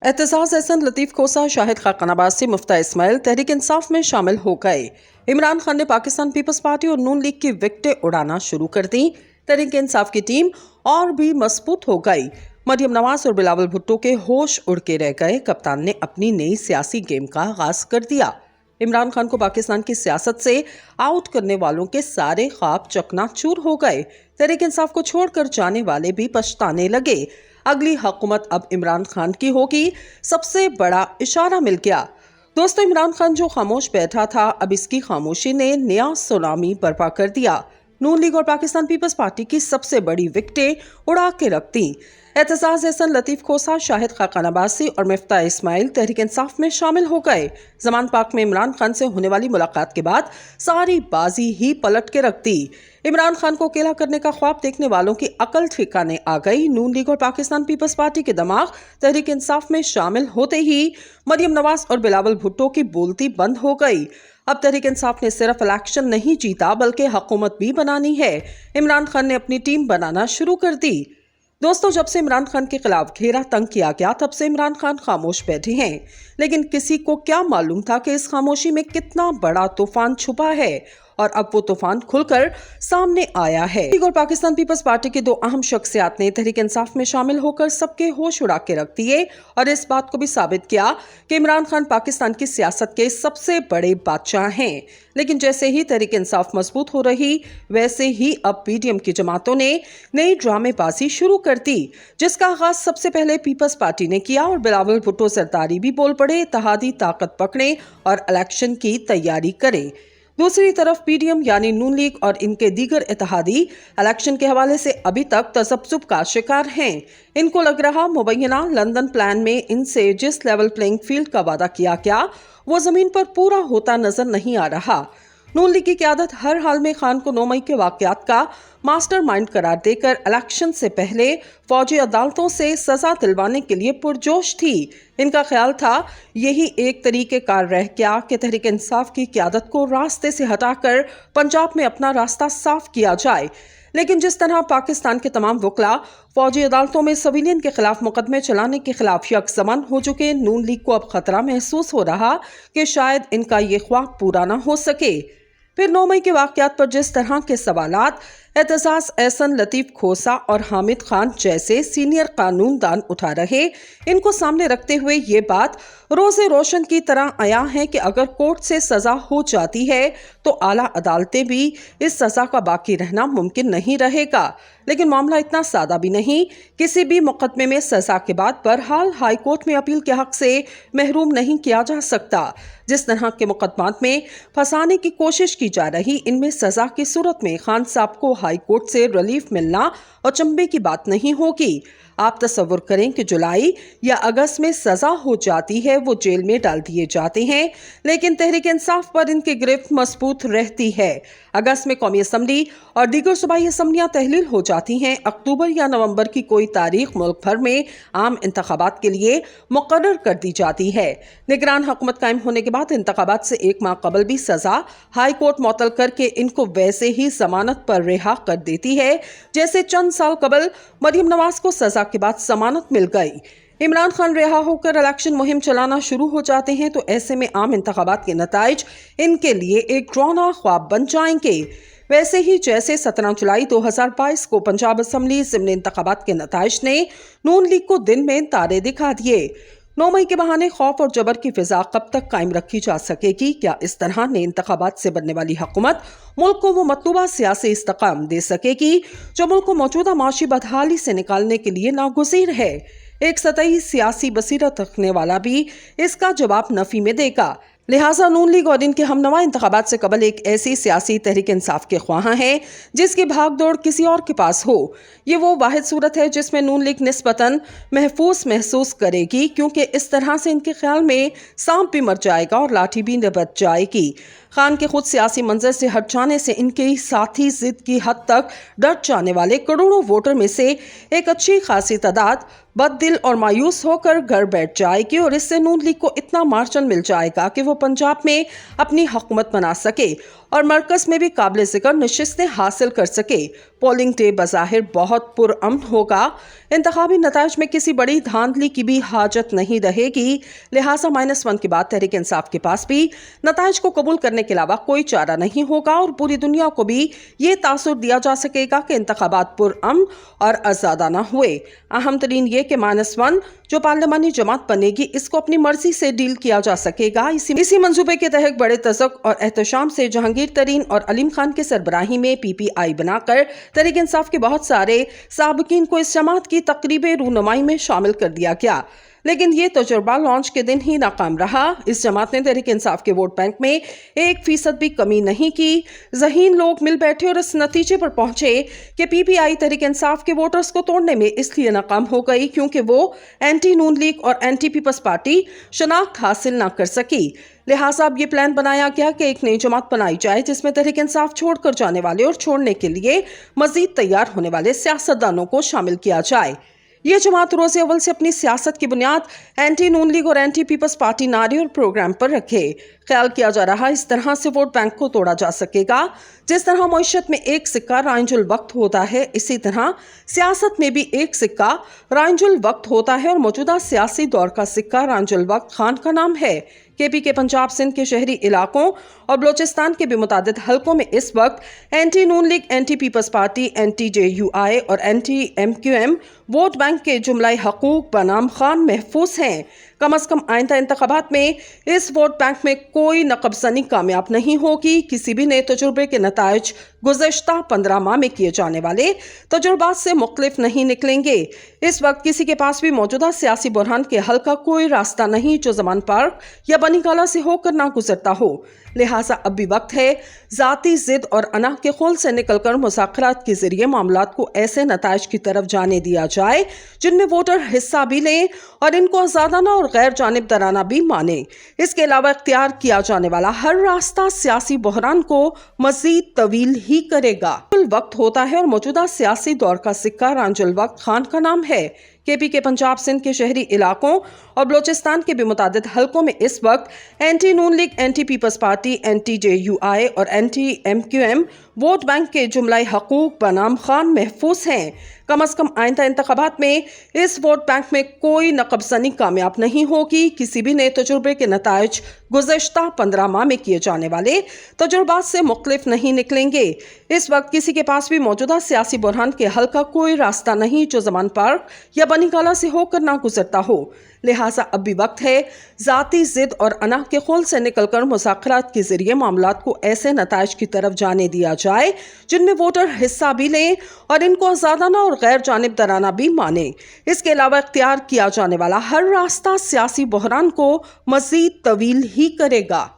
एतजाज एहसन, लतीफ खोसा, शाहिद खान अब्बासी, मुफ्ता इस्माइल तहरीक इंसाफ में शामिल हो गए। इमरान खान ने पाकिस्तान पीपल्स पार्टी और नून लीग की विकेटें उड़ाना शुरू कर दी। तहरीक इंसाफ की टीम और भी मजबूत हो गई। मरियम नवाज और बिलावल भुट्टो के होश उड़ के रह गए। कप्तान ने अपनी नई सियासी गेम का आगाज कर दिया। इमरान खान को पाकिस्तान की सियासत से आउट करने वालों के सारे ख्वाब चकनाचूर हो गए। तहरीक इंसाफ को छोड़कर जाने वाले भी पछताने लगे। अगली हुकूमत अब इमरान खान की होगी, सबसे बड़ा इशारा मिल गया। दोस्तों, इमरान खान जो खामोश बैठा था, अब इसकी खामोशी ने नया सुनामी बर्पा कर दिया। नून लीग और पाकिस्तान पीपल्स पार्टी की सबसे बड़ी विकेटें उड़ा के रख दी। एतजाज एहसन, लतीफ खोसा, शाहिद खान अब्बासी और मुफ्ता इस्माइल तहरीक इंसाफ में शामिल हो गए। जमान पार्क में इमरान खान से होने वाली मुलाकात के बाद सारी बाजी ही पलट के रख दी। इमरान खान को अकेला करने का ख्वाब देखने वालों की अकल ठिकाने आ गई। नून लीग और पाकिस्तान पीपल्स पार्टी के दिमाग तहरीक इंसाफ में शामिल होते ही मरियम नवाज और बिलावल भुट्टो की बोलती बंद हो गई। अब तहरीक इंसाफ ने सिर्फ इलेक्शन नहीं जीता, बल्कि हुकूमत भी बनानी है। इमरान खान ने अपनी टीम बनाना शुरू कर दी। दोस्तों, जब से इमरान खान के खिलाफ घेरा तंग किया गया, तब से इमरान खान खामोश बैठे हैं। लेकिन किसी को क्या मालूम था कि इस खामोशी में कितना बड़ा तूफान छुपा है, और अब वो तूफान खुलकर सामने आया है। लीग और पाकिस्तान पीपल्स पार्टी के दो अहम शख्सियात ने तहरीक इंसाफ में शामिल होकर सबके होश उड़ा के रख दिए और इस बात को भी साबित किया कि इमरान खान पाकिस्तान की सियासत के सबसे बड़े बादशाह हैं। लेकिन जैसे ही तहरीक इंसाफ मजबूत हो रही, वैसे ही अब पीडीएम की जमातों ने नई ड्रामेबाजी शुरू कर दी, जिसका आगाज सबसे पहले पीपल्स पार्टी ने किया और बिलावल भुट्टो सरदारी भी बोल पड़े, इत्तेहादी ताकत पकड़े और इलेक्शन की तैयारी करें। दूसरी तरफ पीडीएम यानी नून लीग और इनके दीगर इत्तेहादी इलेक्शन के हवाले से अभी तक तसब्सुब का शिकार हैं। इनको लग रहा मुबैना लंदन प्लान में इनसे जिस लेवल प्लेइंग फील्ड का वादा किया गया, वो जमीन पर पूरा होता नजर नहीं आ रहा। नून लीग की क़यादत हर हाल में खान को 9 मई के वाक़यात का मास्टरमाइंड करार देकर इलेक्शन से पहले फौजी अदालतों से सजा दिलवाने के लिए पुरजोश थी। इनका ख्याल था यही एक तरीक़ेकार रह गया कि तहरीक इंसाफ की क़यादत को रास्ते से हटाकर पंजाब में अपना रास्ता साफ किया जाए। लेकिन जिस तरह पाकिस्तान के तमाम वकला फौजी अदालतों में सिविलियन के खिलाफ मुकदमे चलाने के खिलाफ यकसमान हो चुके, नून लीग को अब खतरा महसूस हो रहा कि शायद इनका ये ख्वाब पूरा न हो सके। फिर 9 मई के वाक़यात पर जिस तरह के सवालात एतजाज एहसन, लतीफ खोसा और हामिद खान जैसे सीनियर कानूनदान उठा रहे, इनको सामने रखते हुए ये बात रोज़े रोशन की तरह आया है कि अगर कोर्ट से सज़ा हो जाती है तो आला अदालतें भी इस सज़ा का बाकी रहना मुमकिन नहीं रहेगा। लेकिन मामला इतना सादा भी नहीं। किसी भी मुकदमे में सज़ा के बाद बहरहाल हाई कोर्ट में अपील के हक से महरूम नहीं किया जा सकता। जिस तरह के मुकदमात में फंसाने की कोशिश की जा रही, इनमें सज़ा की सूरत में खान साहब को हाई कोर्ट से रिलीफ मिलना अचंभे की बात नहीं होगी। आप तसव्वुर करें कि जुलाई या अगस्त में सज़ा हो जाती है, वो जेल में डाल दिए जाते हैं, लेकिन तहरीक इंसाफ पर इनकी गिरफ्त मजबूत रहती है। अगस्त में कौमी असम्बली और दीगर सूबाई असम्बलियाँ तहलील हो जाती हैं। अक्टूबर या नवंबर की कोई तारीख मुल्क भर में आम इंतखाबात के लिए मुकर्रर कर दी जाती है। निगरान हुकूमत कायम होने के बाद इंतखाबात से 1 माह कबल भी सज़ा हाई कोर्ट मुअत्तल करके इनको वैसे ही जमानत पर रिहा कर देती है जैसे चंद साल कबल मरियम नवाज को सज़ा के बाद जमानत मिल गई। इमरान खान रिहा होकर इलेक्शन मुहिम चलाना शुरू हो जाते हैं तो ऐसे में आम इंतखाबात के नताइज इनके लिए एक ड्राना ख्वाब बन जाएंगे। वैसे ही जैसे 17 जुलाई 2022 को पंजाब असम्बली ज़िमनी इंतखाबात के नताइज ने नून लीग को दिन में तारे दिखा दिए। 9 मई के बहाने खौफ और जबर की फिजा कब तक कायम रखी जा सकेगी? क्या इस तरह ने इंतखाबात से बनने वाली हुकूमत मुल्क को वो मतलूबा सियासी इस्तेकाम दे सकेगी जो मुल्क को मौजूदा माशी बदहाली से निकालने के लिए नागुज़ीर है? एक सतही सियासी बसीरत रखने वाला भी इसका जवाब नफी में देगा। लिहाजा नून लीग और इनके हमनवा इंतखाबात से कबल एक ऐसी सियासी तहरीक इंसाफ के ख्वाहां हैं जिसकी भागदौड़ किसी और के पास हो। ये वो वाहिद सूरत है जिसमें नून लीग निस्बतन महफूज महसूस करेगी, क्योंकि इस तरह से इनके ख्याल में सांप भी मर जाएगा और लाठी भी निबट जाएगी। खान के खुद सियासी मंजर से हट जाने से इनके साथी जिद की हद तक डट जाने वाले करोड़ों वोटर में से एक अच्छी खासी तादाद बददिल और मायूस होकर घर बैठ जाएगी और इससे नून लीग को इतना मार्जिन मिल जाएगा कि वो पंजाब में अपनी हुकूमत बना सके और मरकज में भी काबिल जिक्र नशिस्तें हासिल कर सके। पोलिंग डे बज़ाहिर बहुत पुरअमन होगा। इंतखाबी नताइज में किसी बड़ी धांधली की भी हाजत नहीं रहेगी, लिहाजा -1 के बाद तहरीक इंसाफ के पास भी नताइज को कबूल करने के अलावा कोई चारा नहीं होगा और पूरी दुनिया को भी ये तासुर दिया जा सकेगा कि इंतखाबात पुरअमन और आज़ादाना हुए। अहम तरीन ये कि -1 जो पार्लिमानी जमात बनेगी, इसको अपनी मर्जी से डील किया जा सकेगा। इसी मंसूबे के तहत बड़े तज़क और एहतशाम से जहांगीर तरीन और अलीम खान के सरबराही में PPI बनाकर तहरीक इंसाफ के बहुत सारे साबिकीन को इस जमात की तकरीबे रूनुमाई में शामिल कर दिया गया, लेकिन ये तजुर्बा लॉन्च के दिन ही नाकाम रहा। इस जमात ने तहरीक इंसाफ के वोट बैंक में 1% भी कमी नहीं की। ज़हीन लोग मिल बैठे और इस नतीजे पर पहुंचे कि PPI तहरीक इंसाफ के वोटर्स को तोड़ने में इसलिए नाकाम हो गई क्योंकि वो एंटी नून लीग और एंटी पीपल्स पार्टी शनाख्त हासिल ना कर सकी। लिहाजा अब ये प्लान बनाया गया कि एक नई जमात बनाई जाए जिसमें तहरीक इंसाफ छोड़कर जाने वाले और छोड़ने के लिए मजीद तैयार होने वाले सियासतदानों को शामिल किया जाए। ये जमात रोज़े अव्वल से अपनी सियासत की बुनियाद एंटी नून लीग और एंटी पीपल्स पार्टी नारे और प्रोग्राम पर रखे। ख्याल किया जा रहा इस तरह से वोट बैंक को तोड़ा जा सकेगा। जिस तरह मईशत में एक सिक्का राइजुल वक्त होता है, इसी तरह सियासत में भी एक सिक्का राइजुल वक्त होता है और मौजूदा सियासी दौर का सिक्का राइजुल वक्त खान का नाम है। KP के पंजाब सिंध के शहरी इलाकों और बलोचिस्तान के भी मुतादिद हलकों में इस वक्त anti Noon league, anti peoples party, anti JUI और एंटी MQM वोट बैंक के जुमला हकूक बनाम खान महफूज हैं। कम अज कम आइंदा इंतखाबात में इस वोट बैंक में कोई नकबजनी कामयाब नहीं होगी। किसी भी नए तजुर्बे के नताइज गुज़श्ता 15 माह में किए जाने वाले तजुर्बात से मुख्तलिफ नहीं निकलेंगे। इस वक्त किसी के पास भी मौजूदा सियासी बुरहान के हल का कोई रास्ता नहीं जो जमान पार्क या बनीकाला से होकर ना गुजरता हो। लिहाजा अब भी वक्त है ज़ाती जिद और अना के खोल से निकलकर मुज़ाकरात के जरिए मामलात को ऐसे नताइज की तरफ जाने दिया जाए जिनमें वोटर हिस्सा भी लें और इनको आज़ादाना और गैर जानिबदाराना भी माने। इसके अलावा इख्तियार किया जाने वाला हर रास्ता सियासी बहरान को मजीद तवील ही करेगा। वक्त होता है और मौजूदा सियासी दौर का सिक्का राइजुल वक्त खान का नाम है। KP के पंजाब सिंध के शहरी इलाकों और बलोचिस्तान के भी मुतादिद हलकों में इस वक्त anti Noon league, anti peoples party, anti JUI और एंटी MQM वोट बैंक के जुमला हकूक बनाम खान महफूज हैं। कम अज कम आइंदा इंतखाबात में इस वोट बैंक में कोई नकबजनी कामयाब नहीं होगी। किसी भी नए तजुर्बे के नताइज गुज़श्ता 15 माह में किए जाने वाले तजुर्बात से मुख्तलिफ नहीं निकलेंगे। इस वक्त किसी के पास भी मौजूदा सियासी बुरहान के हल का कोई रास्ता नहीं जो जमान पार्क या बनीकाला से होकर ना गुजरता हो। लिहाजा अब भी वक्त है ज़ाती जिद और अना के खोल से निकलकर मुज़ाकरात के जरिए मामलात को ऐसे नताइज की तरफ जाने दिया जाए जिनमें वोटर हिस्सा भी लें और इनको आज़ादाना और गैर जानिबदाराना भी माने। इसके अलावा इख्तियार किया जाने वाला हर रास्ता सियासी बहरान को मजीद तवील ही करेगा।